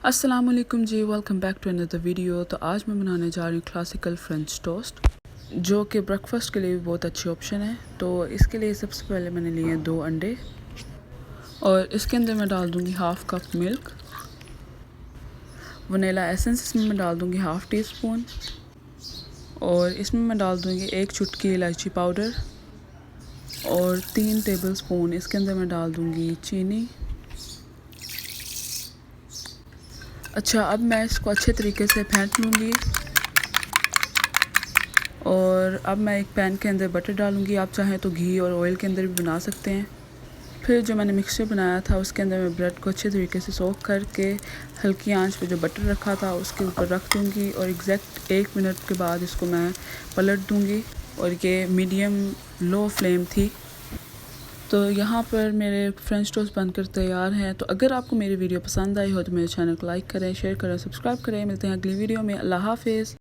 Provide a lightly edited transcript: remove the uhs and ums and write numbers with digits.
अस्सलामुअलैकुम जी, welcome back to another video. तो आज मैं बनाने जा रही हूँ क्लासिकल फ्रेंच टोस्ट, जो कि ब्रेकफास्ट के लिए भी बहुत अच्छी ऑप्शन है। तो इसके लिए सबसे पहले मैंने लिए हैं 2 अंडे और इसके अंदर मैं डाल दूँगी half cup milk. Vanilla essence इसमें मैं डाल दूँगी हाफ़ टी स्पून और इसमें मैं डाल दूँगी 1 चुटकी इलायची पाउडर और 3 टेबल स्पून इसके अंदर मैं डाल दूँगी चीनी। अच्छा, अब मैं इसको अच्छे तरीके से फेंट लूँगी और अब मैं एक पैन के अंदर बटर डालूँगी। आप चाहें तो घी और ऑयल के अंदर भी बना सकते हैं। फिर जो मैंने मिक्सचर बनाया था उसके अंदर मैं ब्रेड को अच्छे तरीके से सोक करके हल्की आंच पे जो बटर रखा था उसके ऊपर रख दूँगी और एग्जैक्ट 1 मिनट के बाद इसको मैं पलट दूँगी और ये मीडियम लो फ्लेम थी। तो यहाँ पर मेरे फ्रेंच टोस्ट बनकर तैयार हैं। तो अगर आपको मेरी वीडियो पसंद आई हो तो मेरे चैनल को लाइक करें, शेयर करें, सब्सक्राइब करें। मिलते हैं अगली वीडियो में। अल्लाह हाफ़िज़।